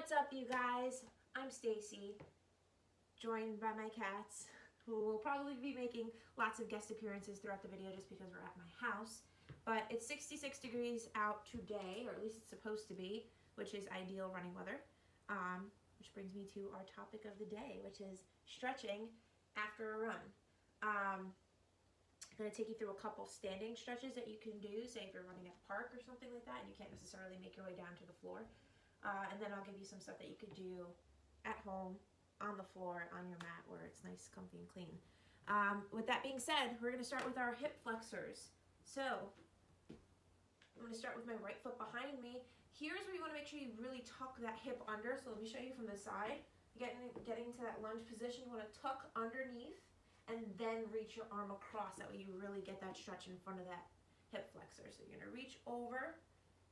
What's up, you guys? I'm Stacy, joined by my cats, who will probably be making lots of guest appearances throughout the video just because we're at my house. But it's 66 degrees out today, or at least it's supposed to be, which is ideal running weather. Which brings me to our topic of the day, which is stretching after a run. I'm going to take you through a couple standing stretches that you can do, say if you're running at a park or something like that and you can't necessarily make your way down to the floor. And then I'll give you some stuff that you could do at home, on the floor, on your mat, where it's nice, comfy, and clean. With that being said, we're going to start with our hip flexors. So I'm going to start with my right foot behind me. Here's where you want to make sure you really tuck that hip under. So let me show you from the side. Getting to that lunge position, you want to tuck underneath and then reach your arm across. That way you really get that stretch in front of that hip flexor. So you're going to reach over.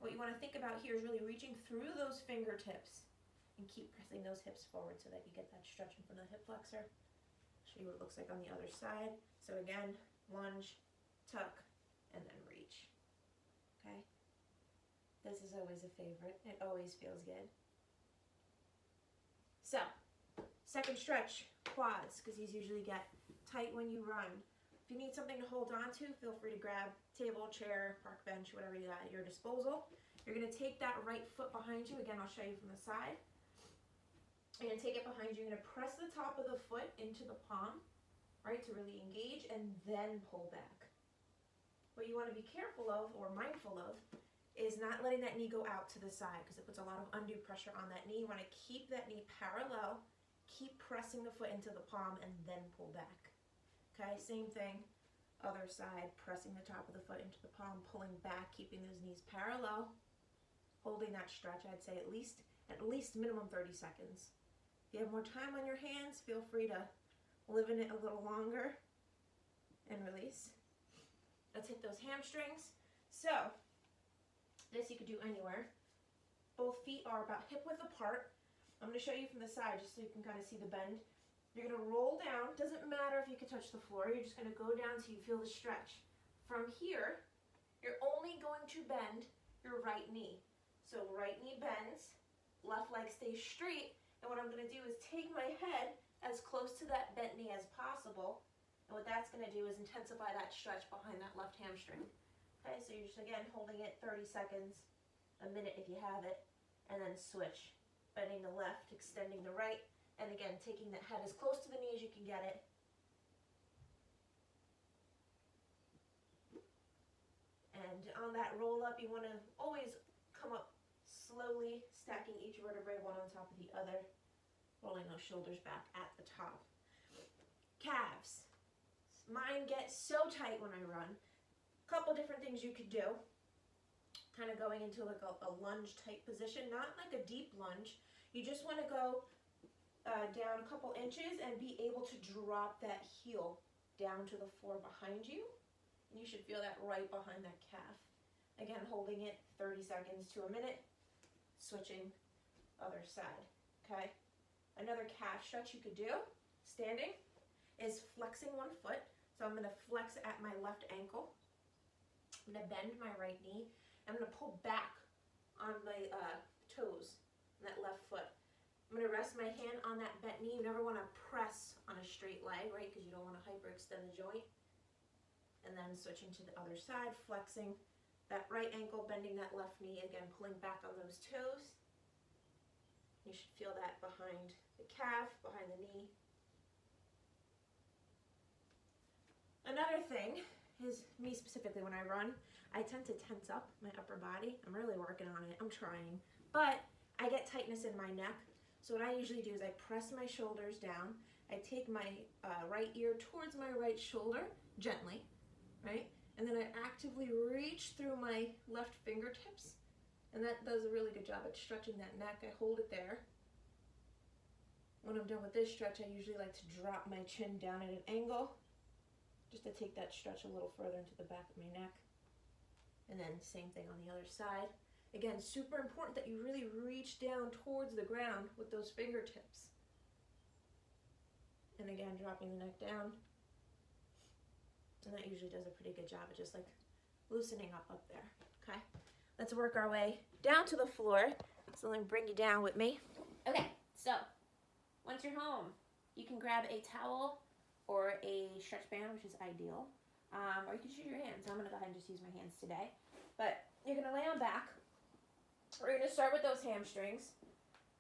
What you want to think about here is really reaching through those fingertips and keep pressing those hips forward so that you get that stretch in front of the hip flexor. Show you what it looks like on the other side. So again, lunge, tuck, and then reach. Okay? This is always a favorite. It always feels good. So, second stretch, quads, because these usually get tight when you run. If you need something to hold on to, feel free to grab table, chair, park bench, whatever you got at your disposal. You're going to take that right foot behind you. Again, I'll show you from the side. You're going to take it behind you. You're going to press the top of the foot into the palm, right, to really engage, and then pull back. What you want to be careful of, or mindful of, is not letting that knee go out to the side because it puts a lot of undue pressure on that knee. You want to keep that knee parallel, keep pressing the foot into the palm, and then pull back. Okay, same thing, other side, pressing the top of the foot into the palm, pulling back, keeping those knees parallel, holding that stretch. I'd say at least minimum 30 seconds. If you have more time on your hands, feel free to live in it a little longer and release. Let's hit those hamstrings. So, this you could do anywhere. Both feet are about hip width apart. I'm going to show you from the side just so you can kind of see the bend. You're going to roll down. Doesn't matter if you can touch the floor. You're just going to go down till you feel the stretch. From here, you're only going to bend your right knee. So right knee bends, left leg stays straight. And what I'm going to do is take my head as close to that bent knee as possible. And what that's going to do is intensify that stretch behind that left hamstring. Okay, so you're just, again, holding it 30 seconds, a minute if you have it, and then switch. Bending the left, extending the right, and again, taking that head as close to the knee as you can get it. And on that roll up, you want to always come up slowly, stacking each vertebrae one on top of the other, rolling those shoulders back at the top. Calves. Mine get so tight when I run. Couple different things you could do, kind of going into like a lunge type position, not like a deep lunge. You just want to go down a couple inches and be able to drop that heel down to the floor behind you. And you should feel that right behind that calf. Again, holding it 30 seconds to a minute, switching other side, okay? Another calf stretch you could do, standing, is flexing one foot. So I'm going to flex at my left ankle. I'm going to bend my right knee. I'm going to pull back on my toes on that left foot. I'm going to rest my hand on that bent knee. You never want to press on a straight leg, right? Because you don't want to hyperextend the joint. And then switching to the other side, flexing that right ankle, bending that left knee. Again, pulling back on those toes. You should feel that behind the calf, behind the knee. Another thing is, me specifically when I run, I tend to tense up my upper body. I'm really working on it. I'm trying. But I get tightness in my neck. So what I usually do is I press my shoulders down. I take my right ear towards my right shoulder, gently, right? And then I actively reach through my left fingertips. And that does a really good job at stretching that neck. I hold it there. When I'm done with this stretch, I usually like to drop my chin down at an angle, just to take that stretch a little further into the back of my neck. And then same thing on the other side. Again, super important that you really reach down towards the ground with those fingertips. And again, dropping the neck down. And that usually does a pretty good job of just like loosening up there, okay? Let's work our way down to the floor. So let me bring you down with me. Okay, so once you're home, you can grab a towel or a stretch band, which is ideal, or you can just use your hands. I'm going to go ahead and just use my hands today. But you're going to lay on back. We're going to start with those hamstrings.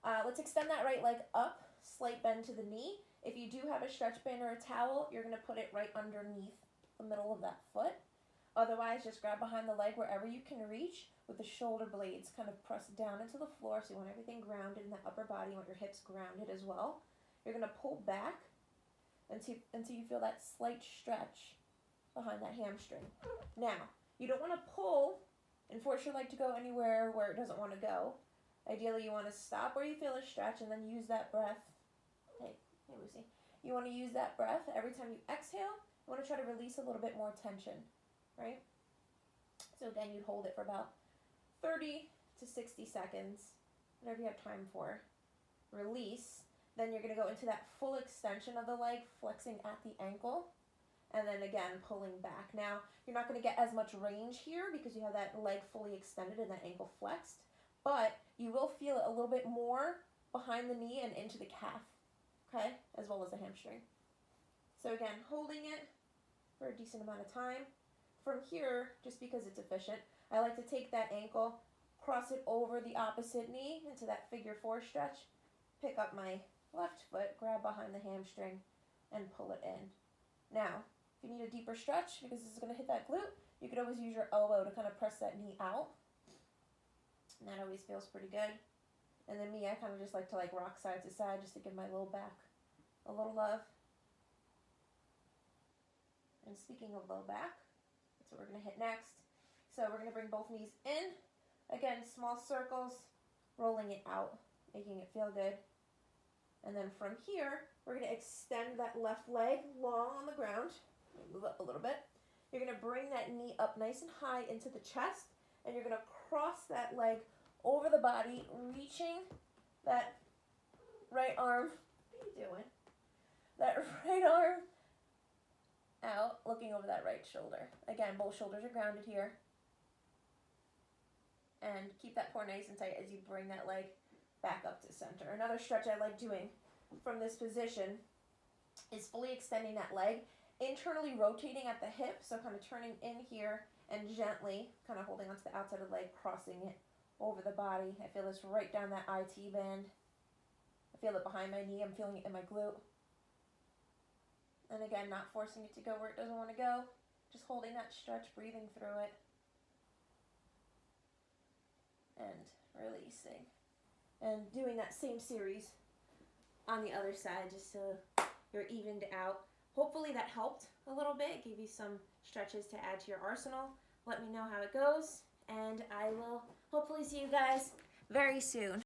Let's extend that right leg up, slight bend to the knee. If you do have a stretch band or a towel, you're going to put it right underneath the middle of that foot. Otherwise, just grab behind the leg wherever you can reach with the shoulder blades kind of pressed down into the floor, so you want everything grounded in the upper body. You want your hips grounded as well. You're going to pull back until you feel that slight stretch behind that hamstring. Now, you don't want to pull and force your leg to go anywhere where it doesn't want to go. Ideally, you want to stop where you feel a stretch and then use that breath. Hey Lucy. You want to use that breath every time you exhale. You want to try to release a little bit more tension, right? So again, you'd hold it for about 30 to 60 seconds, whatever you have time for. Release. Then you're going to go into that full extension of the leg, flexing at the ankle, and then again, pulling back. Now, you're not going to get as much range here because you have that leg fully extended and that ankle flexed, but you will feel it a little bit more behind the knee and into the calf, okay, as well as the hamstring. So again, holding it for a decent amount of time. From here, just because it's efficient, I like to take that ankle, cross it over the opposite knee into that figure 4 stretch, pick up my left foot, grab behind the hamstring, and pull it in. Now, if you need a deeper stretch, because this is going to hit that glute, you could always use your elbow to kind of press that knee out. And that always feels pretty good. And then me, I kind of just like to rock side to side just to give my low back a little love. And speaking of low back, that's what we're going to hit next. So we're going to bring both knees in. Again, small circles, rolling it out, making it feel good. And then from here, we're going to extend that left leg long on the ground. Move up a little bit. You're going to bring that knee up nice and high into the chest, and you're going to cross that leg over the body, reaching that right arm. What are you doing? That right arm out, looking over that right shoulder. Again, both shoulders are grounded here. And keep that core nice and tight as you bring that leg back up to center. Another stretch I like doing from this position is fully extending that leg, internally rotating at the hip, so kind of turning in here and gently kind of holding onto the outside of the leg, crossing it over the body. I feel this right down that IT band. I feel it behind my knee. I'm feeling it in my glute. And again, not forcing it to go where it doesn't want to go, just holding that stretch, breathing through it, and releasing. And doing that same series on the other side just so you're evened out. Hopefully that helped a little bit, gave you some stretches to add to your arsenal. Let me know how it goes, and I will hopefully see you guys very soon.